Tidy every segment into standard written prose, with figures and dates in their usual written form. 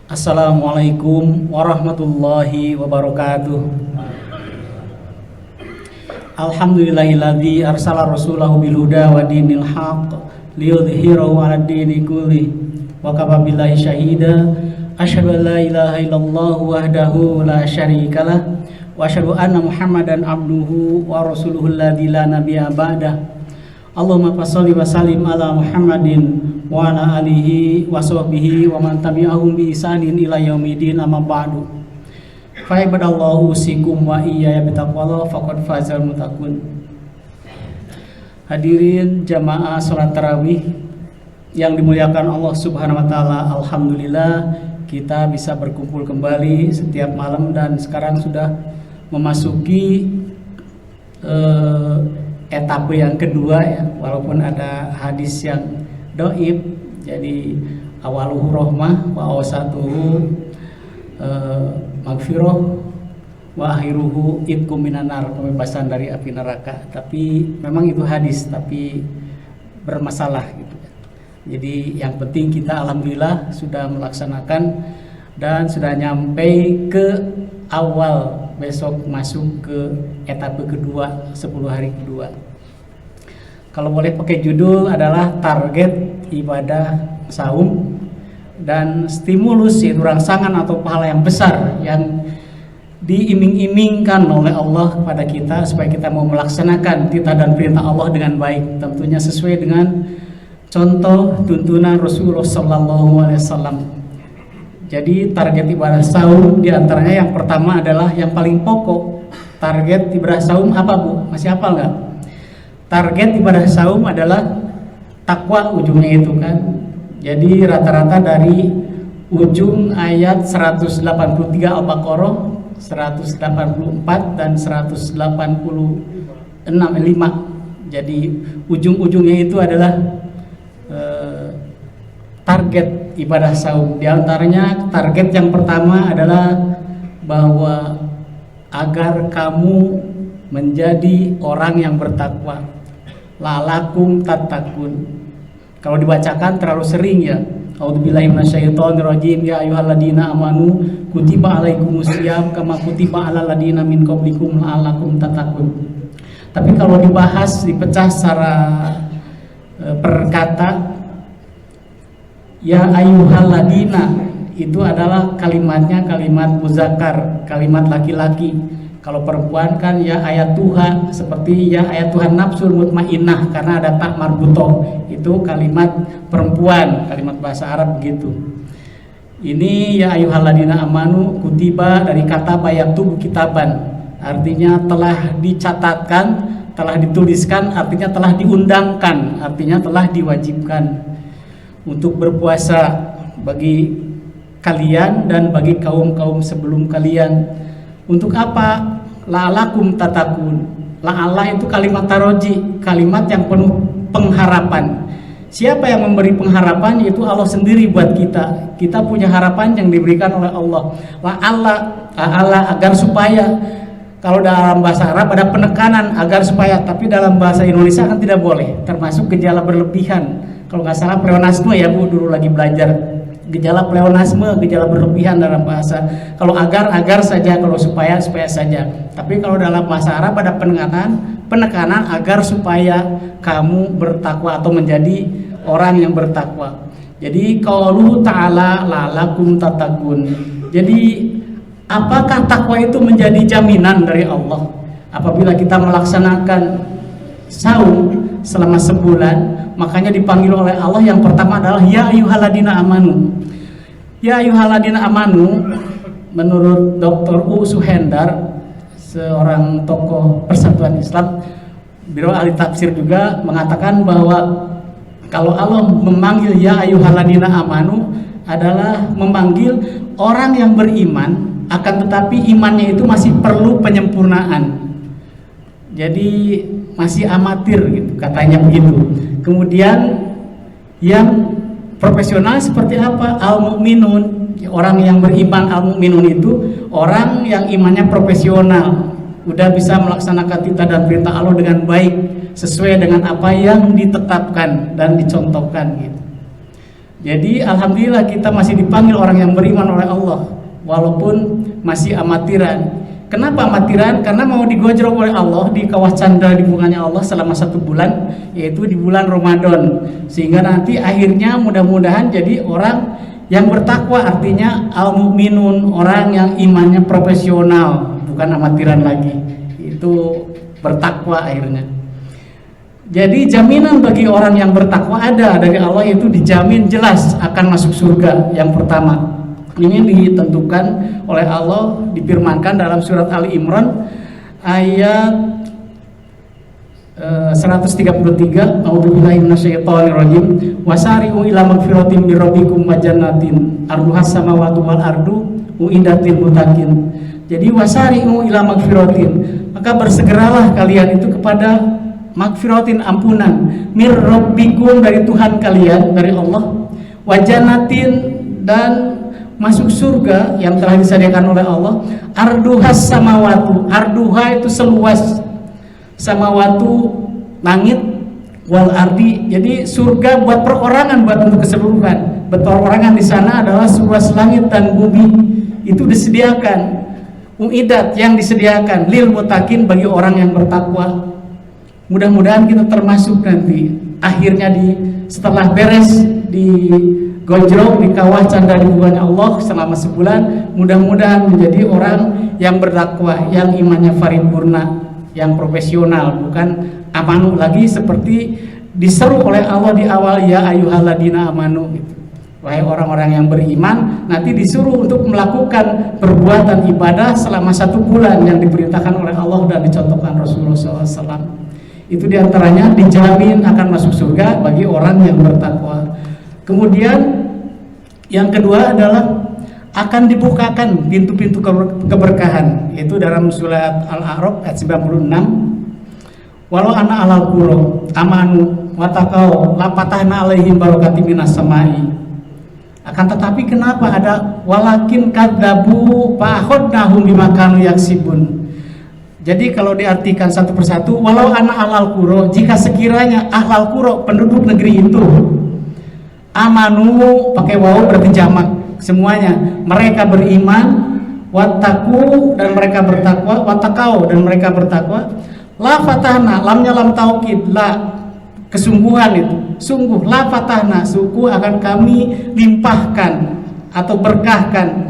Assalamualaikum warahmatullahi wabarakatuh. Alhamdulillahilladzi arsala rasulahu bil huda wa dinil haqq liyudhhirahu 'alad dini kulli wa kafa billahi syahida. Asyhadu an la ilaha illallah wahdahu la syarikalah wa asyhadu anna Muhammadan abduhu wa rasuluhul ladzi la nabiyya ba'dah. Allahumma shalli wa sallim ala Muhammadin wa ala alihi wa sahbihi wa man tabi'ahum bi ihsanin ila yaumidin, amma ba'du. Fa ibadallahu usikum wa iyaya bitaqwallah faqad fazal muttaqun. Hadirin jamaah salat tarawih yang dimuliakan Allah Subhanahu wa taala, alhamdulillah kita bisa berkumpul kembali setiap malam dan sekarang sudah memasuki etape yang kedua ya, walaupun ada hadis yang doib. Jadi awaluhu rohmah wa awsatuhu magfirah wa akhiruhu itqum minan nar, pembebasan dari api neraka. Tapi memang itu hadis tapi bermasalah gitu. Jadi yang penting kita alhamdulillah sudah melaksanakan dan sudah nyampe ke awal, besok masuk ke etape kedua, 10 hari kedua. Kalau boleh pakai judul adalah target ibadah saum dan stimulus, yaitu rangsangan atau pahala yang besar yang diiming-imingkan oleh Allah kepada kita supaya kita mau melaksanakan titah dan perintah Allah dengan baik, tentunya sesuai dengan contoh tuntunan Rasulullah SAW. Jadi target ibadah saum diantaranya yang pertama adalah yang paling pokok. Target ibadah saum apa Bu? Masih hafal nggak? Target ibadah saum adalah takwa, ujungnya itu kan. Jadi rata-rata dari ujung ayat 183 Al-Baqarah, 184 dan 185. Jadi ujung-ujungnya itu adalah target ibadah saum. Di antaranya target yang pertama adalah bahwa agar kamu menjadi orang yang bertakwa. La'allakum tattaqun. Kalau dibacakan terlalu sering ya. A'udzubillahi minasyaitonirrajim. Ya ayyuhalladzina amanu kutiba alaikumusiyam kama kutiba alal ladzina min qablikum la'allakum tattaqun. Tapi kalau dibahas, dipecah secara perkata, ya ayyuhalladzina itu adalah kalimatnya kalimat muzakkar, kalimat laki-laki. Kalau perempuan kan ya ayat Tuhan, seperti ya ayat Tuhan nafsul mutmainnah, karena ada tak marbutoh, itu kalimat perempuan, kalimat bahasa Arab begitu. Ini ya ayyuhalladzina amanu kutiba dari kata bayaktubu kitaban, artinya telah dicatatkan, telah dituliskan, artinya telah diundangkan, artinya telah diwajibkan untuk berpuasa bagi kalian dan bagi kaum-kaum sebelum kalian. Untuk apa? La'allakum tattaqun. La'alla itu kalimat taroji, kalimat yang penuh pengharapan. Siapa yang memberi pengharapan? Yaitu Allah sendiri buat kita. Kita punya harapan yang diberikan oleh Allah. La'alla agar supaya. Kalau dalam bahasa Arab ada penekanan agar supaya, tapi dalam bahasa Indonesia kan tidak boleh, termasuk gejala berlebihan. Kalau nggak salah pleonasme ya Bu, dulu lagi belajar gejala pleonasme, gejala berlebihan dalam bahasa. Kalau agar saja, kalau supaya saja. Tapi kalau dalam bahasa Arab ada penekanan agar supaya kamu bertakwa atau menjadi orang yang bertakwa. Jadi qauluhu ta'ala la'allakum tattaqun. Jadi apakah takwa itu menjadi jaminan dari Allah? Apabila kita melaksanakan saum selama sebulan, makanya dipanggil oleh Allah yang pertama adalah ya ayyuhalladzina amanu. Ya ayyuhalladzina amanu, menurut Dr. U. Suhendar, seorang tokoh Persatuan Islam, beliau ahli tafsir juga, mengatakan bahwa kalau Allah memanggil ya ayyuhalladzina amanu adalah memanggil orang yang beriman, akan tetapi imannya itu masih perlu penyempurnaan. Jadi masih amatir gitu, katanya begitu. Kemudian yang profesional seperti apa? Al-mu'minun, orang yang beriman. Al-mu'minun itu orang yang imannya profesional, udah bisa melaksanakan titah dan perintah Allah dengan baik, sesuai dengan apa yang ditetapkan dan dicontohkan gitu. Jadi alhamdulillah kita masih dipanggil orang yang beriman oleh Allah walaupun masih amatiran. Kenapa amatiran? Karena mau digojrok oleh Allah, dikawah canda di bunganya Allah selama 1 bulan, yaitu di bulan Ramadan, sehingga nanti akhirnya mudah-mudahan jadi orang yang bertakwa, artinya al-mu'minun, orang yang imannya profesional, bukan amatiran lagi, itu bertakwa akhirnya. Jadi jaminan bagi orang yang bertakwa ada dari Allah, yaitu dijamin jelas akan masuk surga. Yang pertama ini ditentukan oleh Allah, difirmankan dalam surat Ali Imran ayat 133, A'udzubillahi minasyaitonirrajim, wasari'u ila magfiratin mir rabbikum wa jannatin arduhas samawati wal ardu uiddatil muttaqin. Jadi wasari'u ila magfiratin, maka bersegeralah kalian itu kepada magfiratin, ampunan, mir rabbikum, dari Tuhan kalian, dari Allah, wa jannatin, dan masuk surga yang telah disediakan oleh Allah, arduhas samawatu, arduha itu seluas, samawatu langit, wal ardi, jadi surga buat perorangan, buat untuk keseluruhan. Perorangan di sana adalah seluas langit dan bumi, itu disediakan, uidat, yang disediakan lil muttaqin, bagi orang yang bertakwa. Mudah-mudahan kita termasuk nanti akhirnya setelah beres di gojrok, di kawah canda di bunganya Allah selama sebulan, mudah-mudahan menjadi orang yang bertakwa, yang imannya paripurna, yang profesional, bukan amanu lagi seperti diseru oleh Allah di awal, ya ayyuhalladzina amanu, gitu. Wahai orang-orang yang beriman, nanti disuruh untuk melakukan perbuatan ibadah selama 1 bulan yang diperintahkan oleh Allah dan dicontohkan Rasulullah SAW. Itu diantaranya dijamin akan masuk surga bagi orang yang bertakwa. Kemudian yang kedua adalah akan dibukakan pintu-pintu keberkahan, yaitu dalam surat Al-A'raf ayat 96, walau ana alal qura amanu watakau lapatahna alaihim barokati minas samai. Akan tetapi kenapa ada walakin kadzabu fa'akhadnahum bima kanu yaksibun. Jadi kalau diartikan satu persatu, walau ana alal qura, jika sekiranya ahlal qura, penduduk negeri itu, amanu pakai waw berarti jamak semuanya, mereka beriman, wattaku, dan mereka bertakwa, wattakau, dan mereka bertakwa, la fatahna, lamnya lam taukid, la kesungguhan, itu sungguh, la fatahna, suku akan kami limpahkan atau berkahkan,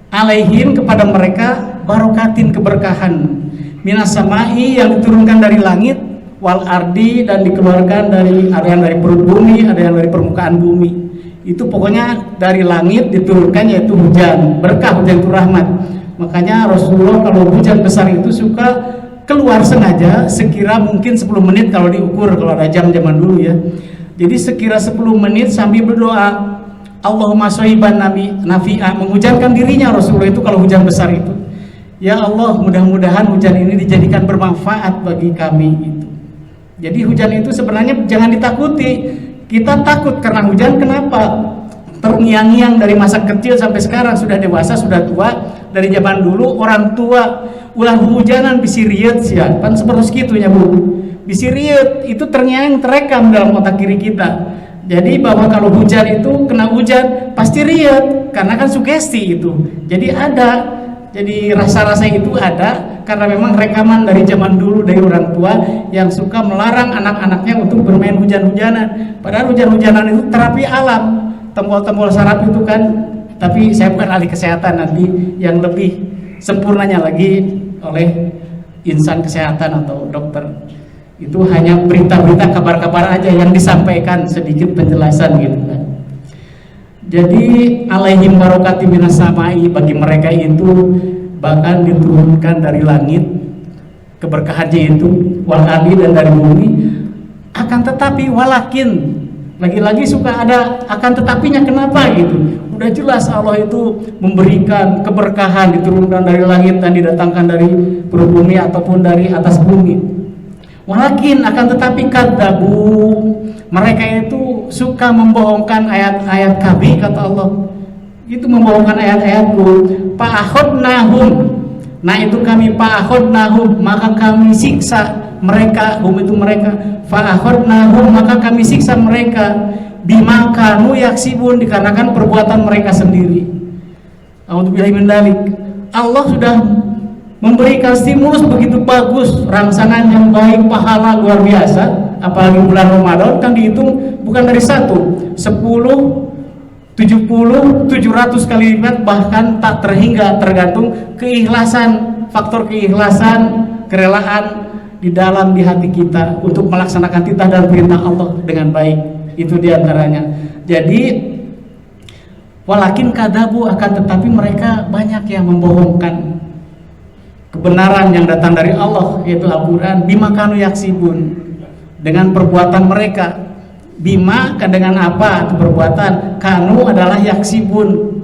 alaihim, kepada mereka, barokatin, keberkahan, minas samai, yang diturunkan dari langit, wal ardi, dan dikeluarkan dari, ada yang dari perut bumi, ada yang dari permukaan bumi. Itu pokoknya dari langit diturunkan, yaitu hujan berkah, hujan itu rahmat. Makanya Rasulullah kalau hujan besar itu suka keluar sengaja sekira mungkin 10 menit kalau diukur, kalau ada jam zaman dulu ya. Jadi sekira 10 menit sambil berdoa, Allahumma shohiban nafi'a, mengujankan dirinya Rasulullah itu kalau hujan besar itu, ya Allah, mudah-mudahan hujan ini dijadikan bermanfaat bagi kami itu. Jadi hujan itu sebenarnya jangan ditakuti. Kita takut karena hujan, kenapa? Terngiang-ngiang dari masa kecil sampai sekarang, sudah dewasa, sudah tua. Dari zaman dulu orang tua ulah hujanan bisiriet ya, kan seperti segitunya Bu. Bisiriet itu terngiang, terekam dalam otak kiri kita. Jadi bahwa kalau hujan itu kena hujan pasti riet, karena kan sugesti itu. Jadi ada, jadi rasa-rasa itu ada karena memang rekaman dari zaman dulu dari orang tua yang suka melarang anak-anaknya untuk bermain hujan-hujanan. Padahal hujan-hujanan itu terapi alam, tombol-tombol saraf itu kan. Tapi saya bukan ahli kesehatan, nanti yang lebih sempurnanya lagi oleh insan kesehatan atau dokter. Itu hanya berita-berita, kabar-kabar aja yang disampaikan, sedikit penjelasan gitu kan. Jadi alaihim barokati minas samai, bagi mereka itu bahkan diturunkan dari langit keberkahannya itu, wal ardi, dan dari bumi. Akan tetapi walakin, lagi-lagi suka ada akan tetapinya, kenapa gitu? Udah jelas Allah itu memberikan keberkahan, diturunkan dari langit dan didatangkan dari perut bumi ataupun dari atas bumi. Walakin, akan tetapi kadzabu, mereka itu suka membohongkan ayat-ayat kami, kata Allah. Itu membohongkan ayat-ayatku. Fa'akhadnahum, nah itu kami fa'akhadnahum, maka kami siksa mereka, hum itu mereka. Fa'akhadnahum, maka kami siksa mereka bima kanu yaksibun, dikarenakan perbuatan mereka sendiri. A'udzubillahi min dzalik. Allah sudah memberikan stimulus begitu bagus, rangsangan yang baik, pahala luar biasa. Apalagi bulan Ramadan kan dihitung bukan dari 1, 10, 70, 700 kali lipat, bahkan tak terhingga, tergantung keikhlasan, faktor keikhlasan, kerelaan di dalam di hati kita untuk melaksanakan titah dan perintah Allah dengan baik. Itu diantaranya. Jadi walakin kadabu, akan tetapi mereka banyak yang membohongkan kebenaran yang datang dari Allah, yaitu Al-Quran. Bima kanu yaksibun, dengan perbuatan mereka. Bima dengan apa itu perbuatan, kanu adalah yaksibun,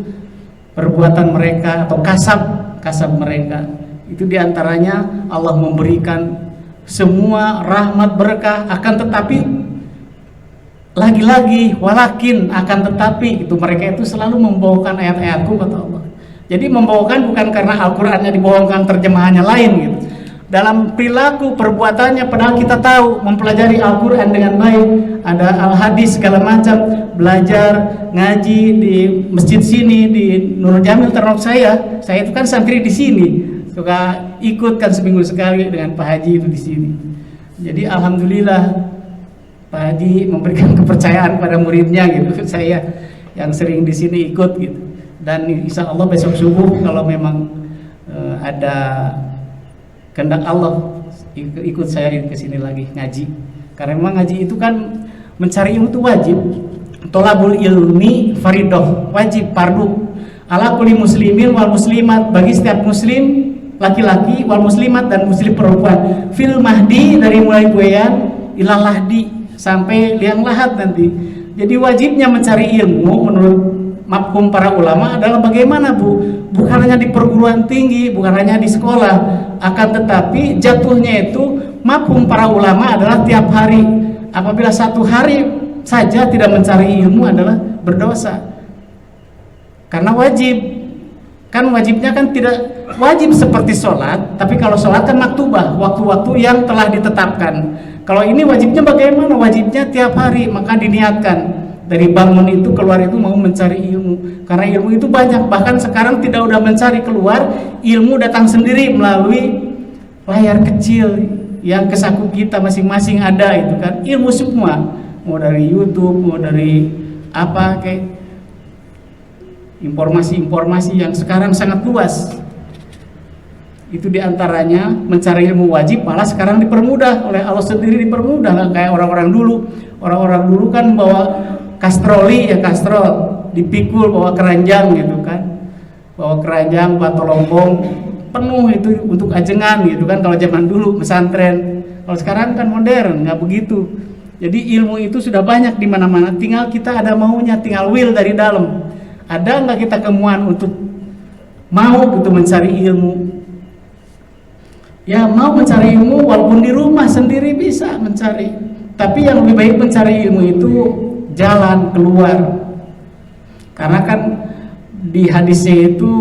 perbuatan mereka atau kasab mereka. Itu diantaranya Allah memberikan semua rahmat berkah, akan tetapi lagi-lagi walakin, akan tetapi itu mereka itu selalu membawakan ayat-ayatku, kata Allah. Jadi membawakan bukan karena Al-Qur'annya dibawakan, terjemahannya lain gitu. Dalam perilaku perbuatannya, padahal kita tahu mempelajari Al-Quran dengan baik, ada Al-Hadis segala macam, belajar ngaji di masjid sini di Nurul Jamil ternak saya itu kan santri di sini, suka ikut kan seminggu sekali dengan Pak Haji itu di sini. Jadi alhamdulillah Pak Haji memberikan kepercayaan pada muridnya gitu, saya yang sering di sini ikut gitu. Dan insya Allah besok subuh kalau memang ada kehendak Allah ikut saya ke sini lagi ngaji, karena memang ngaji itu kan mencari ilmu itu wajib. Tolabul ilmi faridoh, wajib, fardu ala kulli muslimin wal muslimat, bagi setiap muslim laki-laki wal muslimat dan muslim perempuan, fil mahdi, dari mulai buayan ilal lahdi, sampai liang lahat nanti. Jadi wajibnya mencari ilmu menurut mafhum para ulama adalah bagaimana bukan hanya di perguruan tinggi, bukan hanya di sekolah, akan tetapi jatuhnya itu mafhum para ulama adalah tiap hari. Apabila satu hari saja tidak mencari ilmu adalah berdosa, karena wajib. Kan wajibnya kan tidak wajib seperti sholat, tapi kalau sholat kan maktubah, waktu-waktu yang telah ditetapkan. Kalau ini wajibnya bagaimana? Wajibnya tiap hari, maka diniatkan dari bangun itu keluar itu mau mencari ilmu, karena ilmu itu banyak. Bahkan sekarang tidak udah mencari keluar, ilmu datang sendiri melalui layar kecil yang ke saku kita masing-masing ada itu kan, ilmu semua, mau dari YouTube, mau dari apa, kayak informasi-informasi yang sekarang sangat luas. Itu diantaranya mencari ilmu wajib, malah sekarang dipermudah oleh Allah sendiri, dipermudah, nggak kayak orang-orang dulu. Orang-orang dulu kan bawa kastroli, ya kastrol, dipikul, bawa keranjang gitu kan, bawa keranjang, bawa tolombong penuh itu untuk ajengan gitu kan, kalau zaman dulu pesantren. Kalau sekarang kan modern, nggak begitu. Jadi ilmu itu sudah banyak di mana-mana, tinggal kita ada maunya, tinggal will dari dalam. Ada nggak kita kemauan untuk mau gitu mencari ilmu? Ya mau mencari ilmu walaupun di rumah sendiri bisa mencari, tapi yang lebih baik mencari ilmu itu jalan keluar. Karena kan di hadisnya itu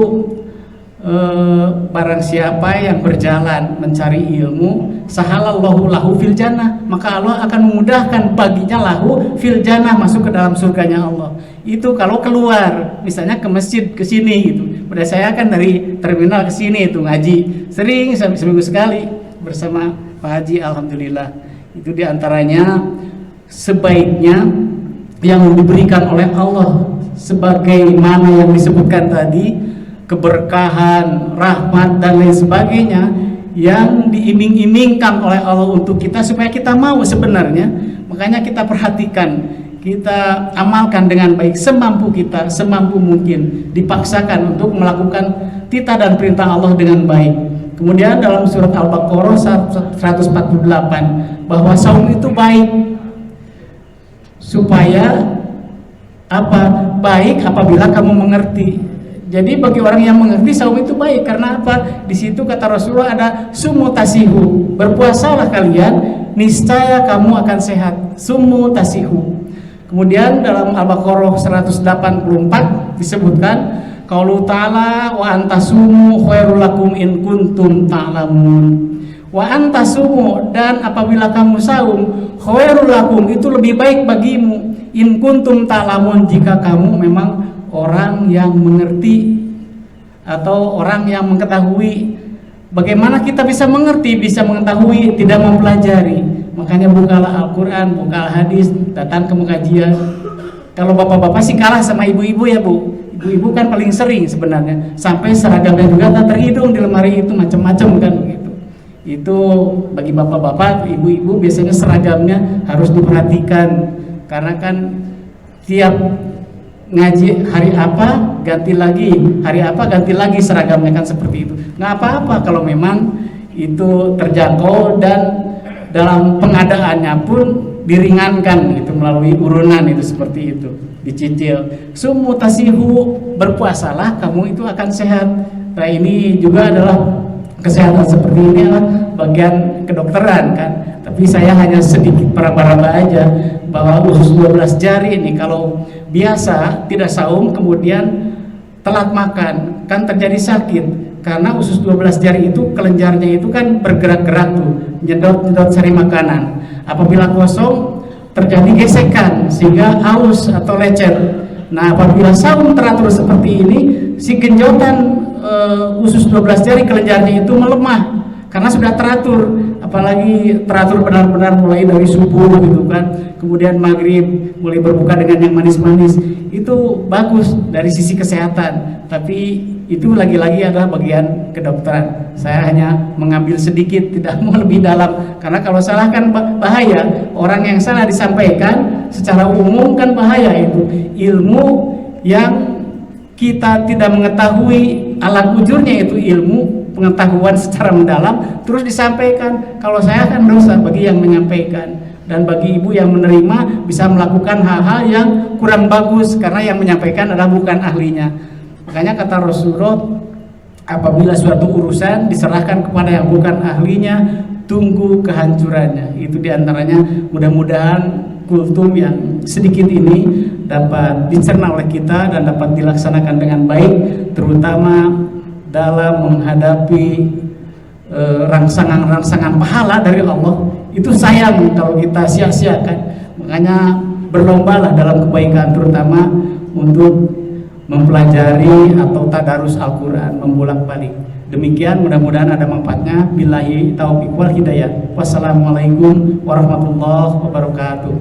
barang siapa yang berjalan mencari ilmu, sahalallahu lahu fil jannah, maka Allah akan memudahkan baginya lahu fil jannah, masuk ke dalam surganya Allah. Itu kalau keluar, misalnya ke masjid, ke sini gitu. Pada saya kan dari terminal ke sini itu ngaji, sering seminggu sekali bersama Pak Haji, alhamdulillah. Itu diantaranya sebaiknya yang diberikan oleh Allah, sebagaimana yang disebutkan tadi, keberkahan, rahmat dan lain sebagainya yang diiming-imingkan oleh Allah untuk kita supaya kita mau sebenarnya. Makanya kita perhatikan, kita amalkan dengan baik semampu kita, semampu mungkin, dipaksakan untuk melakukan titah dan perintah Allah dengan baik. Kemudian dalam surat Al-Baqarah 148 bahwa saum itu baik, supaya apa? Baik apabila kamu mengerti. Jadi bagi orang yang mengerti saum itu baik, karena apa? Di situ kata Rasulullah ada sumu tasihu, berpuasalah kalian, niscaya kamu akan sehat. Sumu tasihu. Kemudian dalam Al-Baqarah 184 disebutkan qaulu ta'ala wa antasumu khairul lakum in kuntum ta'lamun. Wa antasumu, dan apabila kamu saum, khairul lakum, itu lebih baik bagimu, in kuntum ta'lamun, jika kamu memang orang yang mengerti atau orang yang mengetahui. Bagaimana kita bisa mengerti, bisa mengetahui, tidak mempelajari? Makanya bukalah Al-Quran, bukalah hadis, datang ke kajian. Kalau bapak-bapak sih kalah sama ibu-ibu ya Bu. Ibu-ibu kan paling sering sebenarnya, sampai seragamnya juga tak terhitung di lemari itu macam-macam kan begitu. Itu bagi bapak-bapak, ibu-ibu biasanya seragamnya harus diperhatikan, karena kan tiap ngaji hari apa ganti lagi, hari apa ganti lagi seragamnya kan seperti itu. Nggak apa-apa kalau memang itu terjangkau dan dalam pengadaannya pun diringankan gitu melalui urunan itu seperti itu, dicicil. Sumutasihu, berpuasalah kamu itu akan sehat. Nah ini juga adalah kesehatan seperti ini adalah bagian kedokteran kan. Tapi saya hanya sedikit meraba-raba aja bahwa usus 12 jari ini kalau biasa tidak saum kemudian telat makan kan terjadi sakit, karena usus 12 jari itu kelenjarnya itu kan bergerak-gerak tuh, nyedot-nyedot cari makanan. Apabila kosong terjadi gesekan sehingga aus atau lecet. Nah apabila saum teratur seperti ini, si genjotan usus 12 jari kelenjarnya itu melemah karena sudah teratur. Apalagi teratur benar-benar mulai dari subuh gitu kan, kemudian maghrib mulai berbuka dengan yang manis-manis, itu bagus dari sisi kesehatan. Tapi itu lagi-lagi adalah bagian kedokteran. Saya hanya mengambil sedikit, tidak mau lebih dalam, karena kalau salah kan bahaya. Orang yang salah disampaikan secara umum kan bahaya. Itu ilmu yang kita tidak mengetahui alat ujurnya, itu ilmu pengetahuan secara mendalam terus disampaikan. Kalau saya kan dosa bagi yang menyampaikan, dan bagi ibu yang menerima bisa melakukan hal-hal yang kurang bagus karena yang menyampaikan adalah bukan ahlinya. Makanya kata Rasulullah, apabila suatu urusan diserahkan kepada yang bukan ahlinya, tunggu kehancurannya. Itu diantaranya. Mudah-mudahan kultum yang sedikit ini dapat dicerna oleh kita dan dapat dilaksanakan dengan baik, terutama dalam menghadapi rangsangan-rangsangan pahala dari Allah. Itu sayang kalau kita sia-siakan. Makanya berlombalah dalam kebaikan, terutama untuk mempelajari atau tadarus Al-Quran, membolak-balik. Demikian, mudah-mudahan ada manfaatnya. Billahi taufiq wal hidayah. Wassalamualaikum warahmatullahi wabarakatuh.